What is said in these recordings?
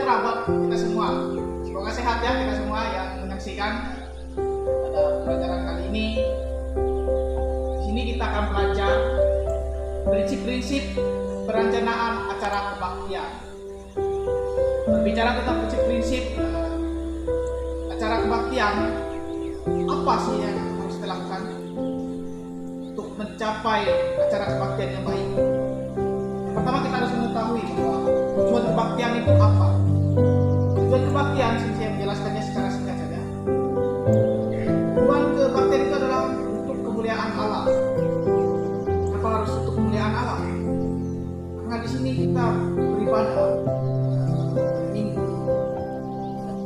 kerabat kita semua. Semoga sehat ya kita semua yang menyaksikan pada pelajaran kali ini. Di sini kita akan belajar prinsip-prinsip perencanaan acara kebaktian. Berbicara tentang prinsip-prinsip acara kebaktian, apa sih yang harus dilakukan untuk mencapai acara kebaktian yang baik? Pertama kita harus mengetahui bahwa tujuan kebaktian itu apa. Tujuan kebaktian, saya menjelaskannya secara singkat saja. Tujuan kebaktian itu adalah untuk kemuliaan Allah. Kenapa harus untuk kemuliaan Allah? Karena di sini kita beribadah, minggu,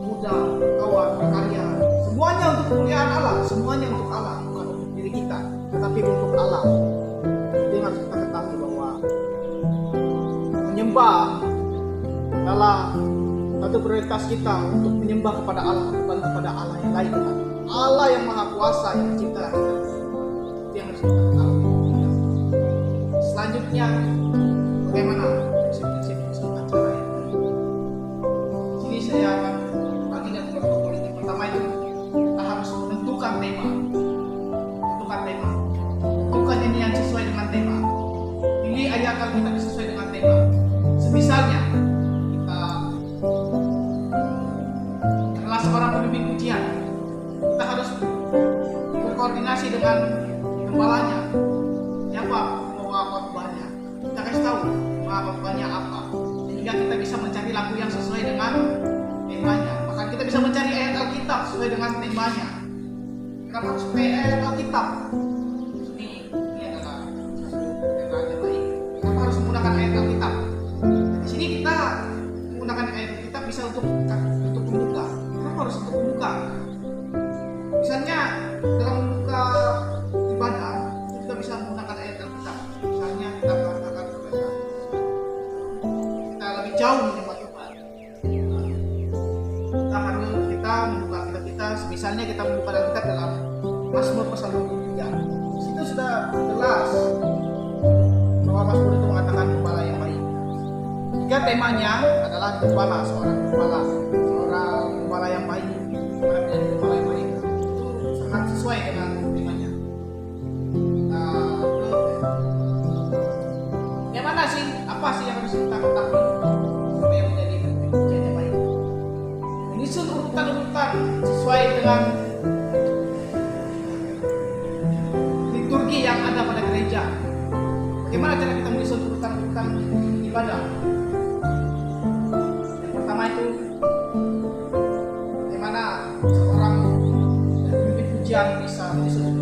muda, kawan, berkarya, semuanya untuk kemuliaan Allah, semuanya untuk Allah, bukan untuk diri kita, tetapi untuk Allah. Jadi harus kita ketahui bahwa menyembah adalah satu prioritas kita untuk menyembah kepada Allah, bukan kepada Allah yang lain. Allah yang Maha Kuasa yang mencipta kita. Itu yang harus kita ketahui. Selanjutnya, bagaimana prinsip-prinsip acara ini? Sini saya akan bagikan protokol ini. Pertama itu kita harus menentukan tema. Menentukan nyanyian sesuai dengan tema. Pilih ayat Alkitab sesuai dengan tema. Misalnya kita adalah seorang pemimpin pujian, kita harus berkoordinasi dengan gembalanya. Siapa membawa khotbahnya? Kita kasih tahu membawa khotbahnya apa, sehingga kita bisa mencari lagu yang sesuai dengan temanya. Bahkan kita bisa mencari ayat Alkitab sesuai dengan temanya. Kenapa harus ayat Alkitab? Ini adalah yang baik. Kenapa harus menggunakan ayat Alkitab? Di sini kita menggunakan ayat Alkitab bisa untuk membuka. Kenapa harus untuk membuka? Misalnya dalam membuka ibadah kita bisa menggunakan ayat Alkitab. Misalnya kita mengatakan kepada kita lebih jauh menyembah Tuhan. Kita membuka kitab kita. Misalnya kita membuka Alkitab dalam Mazmur pasal 23. Di situ sudah jelas bahwa Mazmur itu mengatakan gembala yang baik. Jika temanya adalah gembala, seorang gembala yang baik, orang menjadi gembala yang baik, itu sangat sesuai dengan temanya. Bagaimana sih? Apa sih yang harus kita ketahui supaya menjadi gembala yang baik? Menyusun urutan-urutan sesuai dengan liturgi yang ada pada gereja. Bagaimana cara kita menyusun urutan-urutan ibadah? Itu bagaimana seorang pemimpin pujian bisa menyusun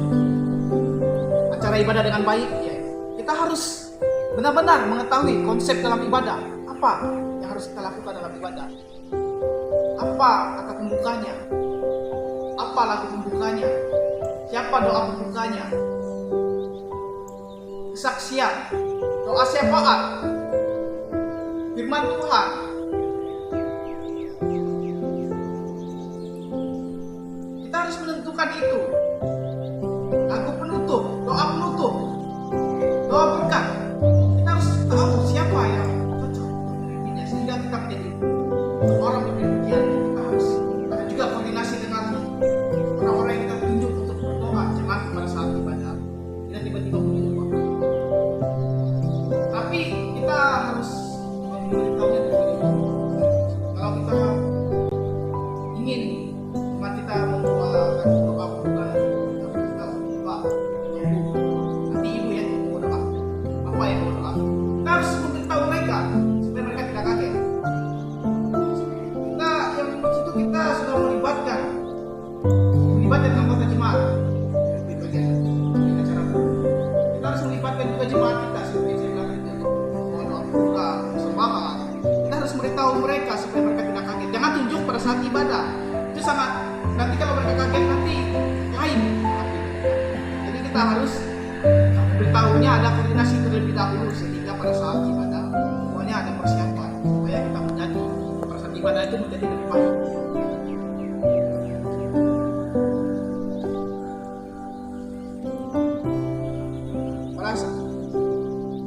acara ibadah dengan baik ya. Kita harus benar-benar mengetahui konsep dalam ibadah. Apa yang harus kita lakukan dalam ibadah? Apa kata pembukanya? Apa lagu pembukanya? Siapa doa pembukanya? Kesaksian, doa syafaat, firman Tuhan. Harus menentukan itu. Lagu penutup, doa penutup, doa berkat. Kita harus tahu siapa yang cocok ini, sehingga kita menjadi orang pemimpin. Kita harus ada juga koordinasi dengan orang-orang yang kita tunjuk untuk berdoa. Jangan pada saat ibadah kita tiba-tiba menunjuk orang. Tapi kita harus memberitahunya dulu. Kalau kita ingin kita membawa doa bukan kita lupa nanti ibu yang mau doa, apa yang mau doa, kita harus memberitahu mereka supaya mereka tidak kaget. Kita yang di situ kita sudah melibatkan anggota jemaat. Kita harus melibatkan juga jemaat kita seperti saya bilang itu doa buka, persembahan. Kita harus memberitahu mereka supaya mereka tidak kaget. Jangan tunjuk pada saat ibadah. Itu sangat, nanti kalau mereka kaget nanti lain. Jadi kita harus beritahunya ada koordinasi terlebih dahulu sehingga pada saat ibadah semuanya ada persiapan supaya kita menjadi pada saat ibadah itu menjadi lebih baik.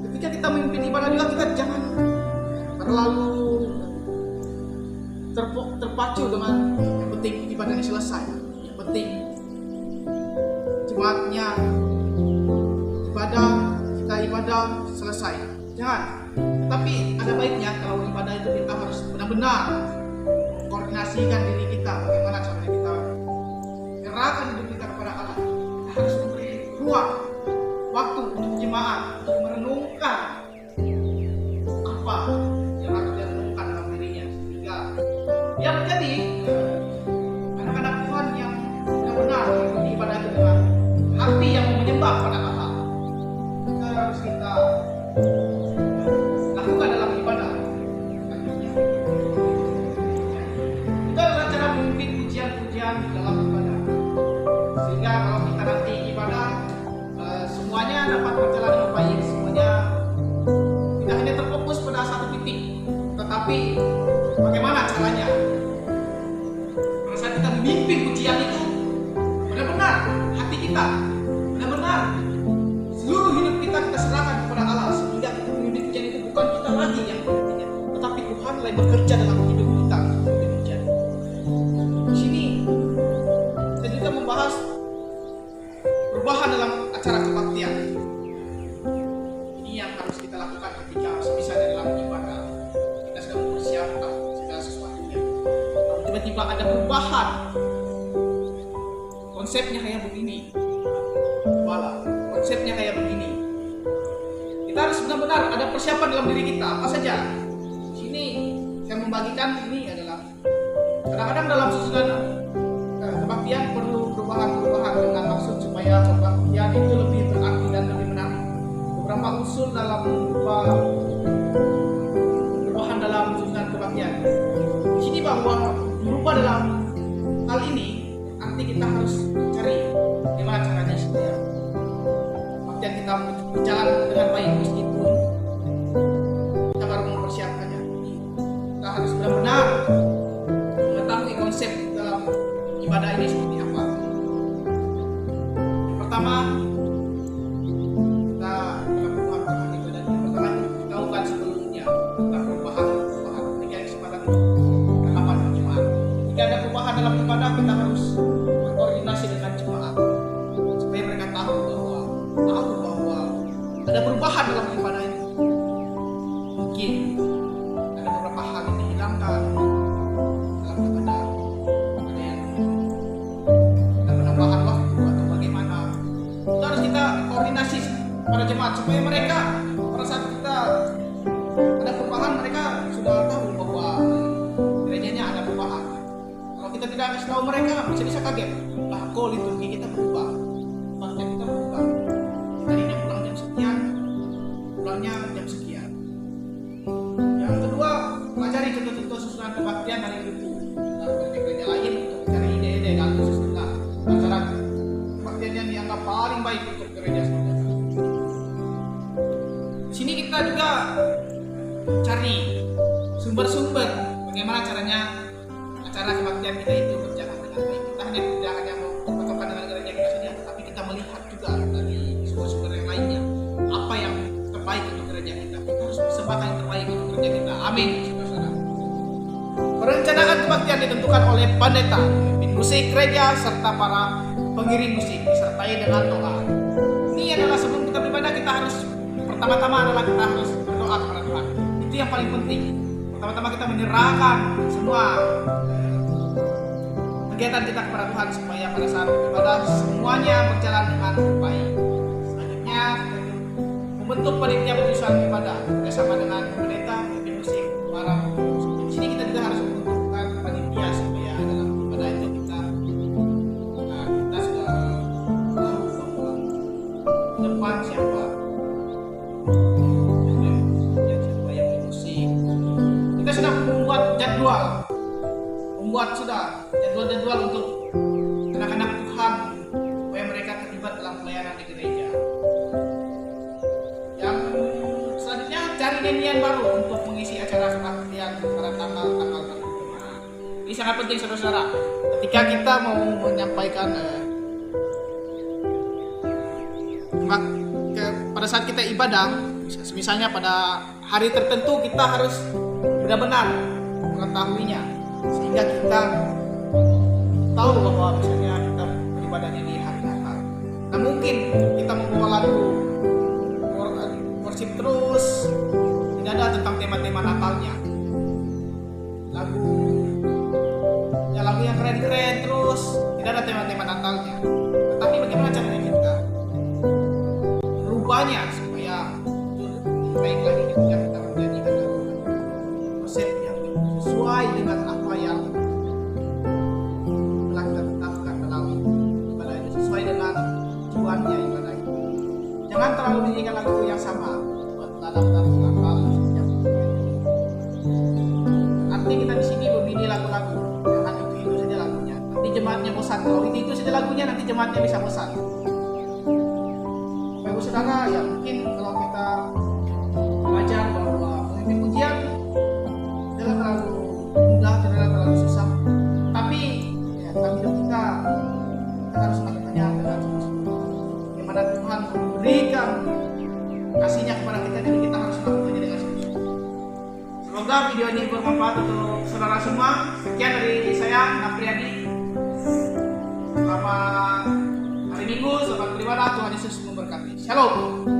Ketika kita memimpin ibadah juga kita jangan terlalu terpacu dengan yang penting ibadahnya selesai, yang penting jemaatnya kita ibadah selesai. Jangan. Tapi ada baiknya kalau ibadah itu kita harus benar-benar koordinasikan diri kita, bagaimana caranya kita gerakan hidup kita kepada Allah. Kita harus memberi ruang, waktu untuk jemaat untuk merenungkan apa yang harus dia renungkan dalam dirinya, sehingga dia menjadi anak-anak Tuhan yang benar-benar mengikuti ibadah itu dengan hati yang menyembah kepada Allah. Kita lakukan dalam ibadah. Itu adalah cara memimpin pujian-pujian di dalam ibadah, sehingga kalau kita nanti ibadah semuanya dapat berjalan dengan baik, semuanya tidak hanya terfokus pada satu titik, tetapi bagaimana caranya pada saat kita memimpin pujian itu benar-benar hati kita, benar-benar seluruh hidup kita serahkan kepada Allah, sehingga kita memimpin pujian itu bukan kita lagi yang memimpinnya, tetapi Tuhan lagi bekerja dalam hidup kita memimpin pujian. Di sini kita juga membahas perubahan dalam acara kebaktian. Ini yang harus kita lakukan ketika misalnya dalam ibadah kita sedang mempersiapkan segala sesuatunya. Kalau tiba-tiba ada perubahan, konsepnya kayak begini, konsepnya kayak begini. Kita harus benar-benar ada persiapan dalam diri kita. Apa saja? Di sini saya membagikan ini adalah kadang-kadang dalam susunan kebaktian perlu perubahan-perubahan dengan maksud supaya kebaktian itu lebih berarti dan lebih menarik. Beberapa usul dalam perubahan dalam susunan kebaktian. Di sini bahwa berubah dalam hal ini arti kita harus cari gimana caranya supaya kebaktian kita berjalan dengan baik, meskipun kita baru mempersiapkannya. Kita harus benar-benar mengetahui konsep dalam ibadah ini seperti apa. Pertama, kita dalam perubahan ibadah ini pertama kita lakukan sebelumnya tentang perubahan ketika kesempatan apa jemaat. Jika ada perubahan dalam ibadah, kita harus berkoordinasi dengan jemaat supaya mereka tahu bahwa ada perubahan dalam ibadah ini. Mungkin ada beberapa hal yang dihilangkan dalam ibadah. Penambahan waktu atau bagaimana, itu harus kita koordinasi pada jemaat supaya mereka pada saat kita ada perubahan mereka sudah tahu bahwa gerejanya ada perubahan. Kalau kita tidak kasih tahu mereka bisa kaget, lah kok liturgi kita berubah, waktu kita berubah, tadinya pulang jam sekian, pulangnya jam sekian. Yang kedua, pelajari contoh-contoh susunan kebaktian dari buku gereja-gereja lain untuk cari ide-ide dan susunan acara kebaktian yang dianggap paling baik untuk gereja seperti itu. Di sini kita juga cari sumber-sumber bagaimana caranya acara kebaktian kita itu berjalan dengan baik. Kita tidak hanya berpatokan dengan gereja kita saja, tetapi kita melihat juga dari sumber-sumber yang lainnya apa yang terbaik untuk gereja kita. Kita harus persembahkan yang terbaik untuk gereja kita. Amin, saudara-saudara. Perencanaan kebaktian ditentukan oleh pendeta, pemimpin musik gereja, serta para pengiring musik, disertai dengan doa. Ini adalah sebelum kita beribadah, kita harus pertama-tama adalah kita harus berdoa kepada Tuhan. Itu yang paling penting. Pertama-tama kita menyerahkan semua kegiatan kita kepada Tuhan supaya pada saat ibadah semuanya berjalan dengan baik. Selanjutnya membentuk panitia penyusunan ibadah bersama dengan pendeta, pemimpin musik, para musik. Di sini kita juga harus membentukkan panitia supaya dalam ibadah itu kita sudah tahu bahwa depan siapa yang musik. Kita sudah membuat jadwal untuk anak-anak Tuhan supaya mereka terlibat dalam pelayanan di gereja. Yang selanjutnya cari nyanyian baru untuk mengisi acara kebaktian pada tanggal tertentu. Ini sangat penting saudara-saudara. Ketika kita mau menyampaikan pada saat kita ibadah, misalnya pada hari tertentu, kita harus benar-benar mengetahuinya. sehingga kita tahu bahwa misalnya kita beribadahnya di hari Natal. Nah mungkin kita membawa lagu worship terus, tidak ada tentang tema-tema Natalnya, lagu yang keren-keren terus, tidak ada tema-tema Natalnya. Tetapi bagaimana caranya kita merubahnya supaya baik lagi ketika kita menyanyikan lagu konsep yang sesuai dengan apa yang telah kita tetapkan dalam ibadah itu, sesuai dengan tujuannya ibadah itu. Jangan terlalu menyanyikan lagu yang sama dalam Natal. Artinya kita di sini memilih lagu-lagu jangan itu saja lagunya. Nanti jemaatnya bosan. Kalau itu saja lagunya, nanti jemaatnya bisa bosan. Bapak saudara, ya mungkin kalau kita belajar bahwa memimpin pujian tidak terlalu mudah, tidak terlalu susah. Tapi ya, dalam hidup kita harus melakukannya dengan sungguh-sungguh. Bagaimana Tuhan memberikan kasihnya kepada kita, jadi kita harus melakukannya dengan sungguh-sungguh. Semoga video ini bermanfaat untuk saudara semua. Sekian dari saya, Napriadi. Selamat hari Minggu, selamat beribadah, Tuhan Yesus memberkati. Shalom.